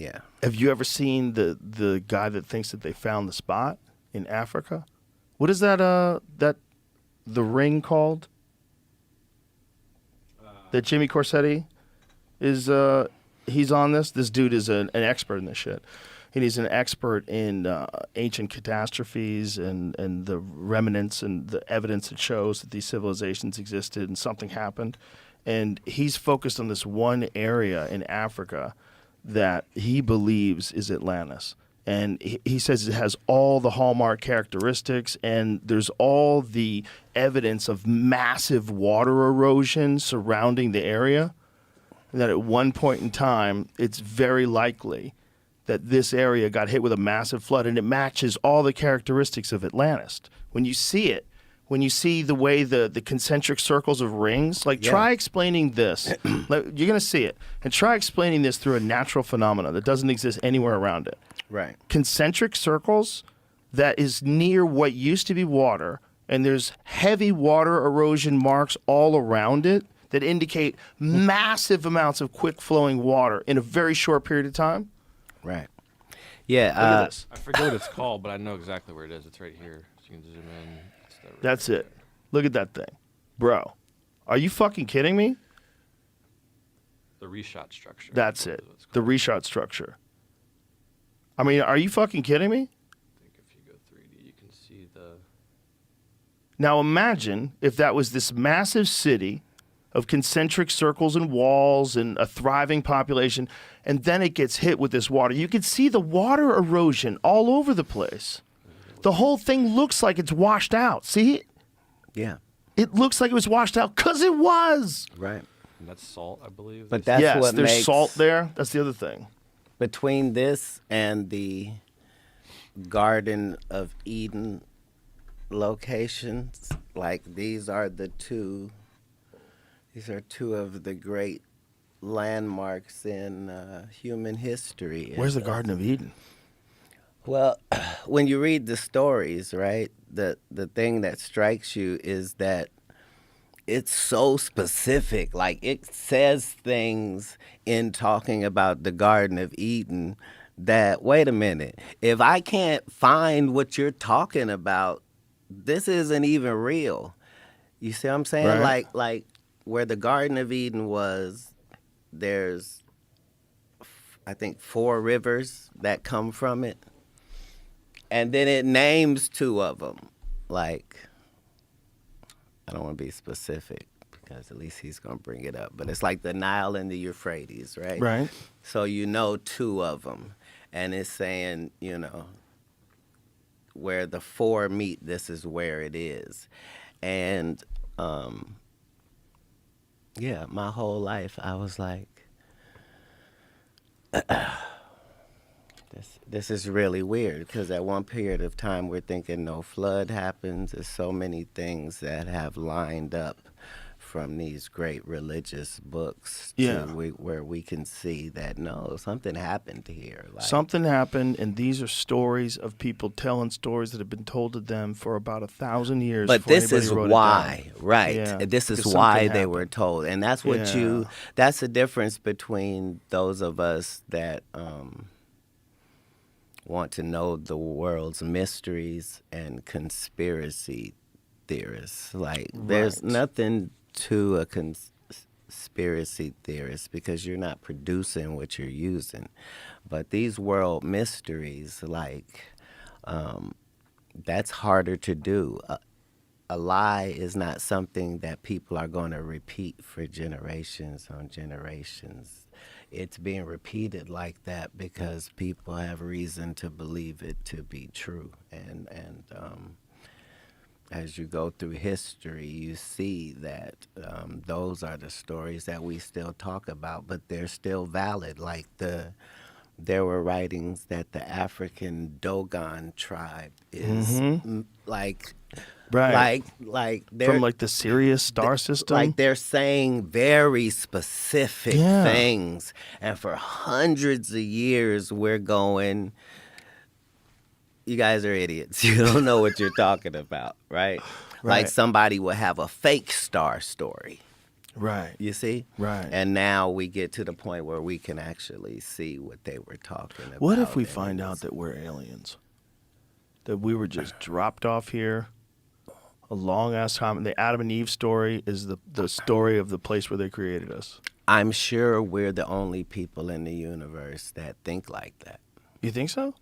Yeah. Have you ever seen the guy that thinks that they found the spot in Africa? What is that the ring called? That Jimmy Corsetti is he's on this. This dude is an expert in this shit. And he's an expert in ancient catastrophes and the remnants and the evidence that shows that these civilizations existed and something happened. And he's focused on this one area in Africa that he believes is Atlantis. And he says it has all the hallmark characteristics, and there's all the evidence of massive water erosion surrounding the area. And that at one point in time, it's very likely that this area got hit with a massive flood, and it matches all the characteristics of Atlantis. When you see it, when you see the way the concentric circles of rings, like try explaining this. You're going to see it. And try explaining this through a natural phenomenon that doesn't exist anywhere around it. Right. Concentric circles that is near what used to be water, and there's heavy water erosion marks all around it that indicate massive amounts of quick-flowing water in a very short period of time. Right. Yeah. Look at this. I forget what it's called, but I know exactly where it is. It's right here. So you can zoom in. That's it. Look at that thing. Bro, are you fucking kidding me? The reshot structure. That's it. The reshot structure. I mean, are you fucking kidding me? I think if you go 3D, you can see the... Now imagine if that was this massive city of concentric circles and walls and a thriving population, and then it gets hit with this water. You can see the water erosion all over the place. The whole thing looks like it's washed out. See? Yeah. It looks like it was washed out because it was. Right. And that's salt, I believe. But that's yes, what there's makes salt there. That's the other thing. between this and the Garden of Eden locations. Like these are two of the great landmarks in human history. Where's the Garden of Eden? Well, when you read the stories, right, the thing that strikes you is that it's so specific. Like it says things in talking about the Garden of Eden that, wait a minute, if I can't find what you're talking about, this isn't even real. You see what I'm saying? Right. Like where the Garden of Eden was, there's, I think, 4 rivers that come from it. And then it names 2 of them. Like, I don't want to be specific because at least he's going to bring it up. But it's like the Nile and the Euphrates, right? Right. So you know 2 of them. And it's saying, you know, where the 4 meet, this is where it is. And, yeah, my whole life I was like, This is really weird because at one period of time we're thinking no flood happens. There's so many things that have lined up from these great religious books to where we can see that no, something happened here. Like, something happened, and these are stories of people telling stories that have been told to them for about 1,000 years. But this is why, right? Yeah, this is because why something they happened. were told, and that's what that's the difference between those of us that want to know the world's mysteries and conspiracy theorists. Like, there's nothing to a conspiracy theorist because you're not producing what you're using. But these world mysteries, like, that's harder to do. A lie is not something that people are going to repeat for generations on generations. It's being repeated like that because people have reason to believe it to be true. And as you go through history, you see that those are the stories that we still talk about, but they're still valid. Like there were writings that the African Dogon tribe is like... Right. Like from like the Sirius star system. Like they're saying very specific things. And for hundreds of years we're going, you guys are idiots. You don't know what you're talking about, right? Like somebody will have a fake star story. Right. You see? Right. And now we get to the point where we can actually see what they were talking about. What if we and find it out was- that we're aliens? That we were just dropped off here a long ass time. And the Adam and Eve story is the story of the place where they created us. I'm sure we're the only people in the universe that think like that. You think so?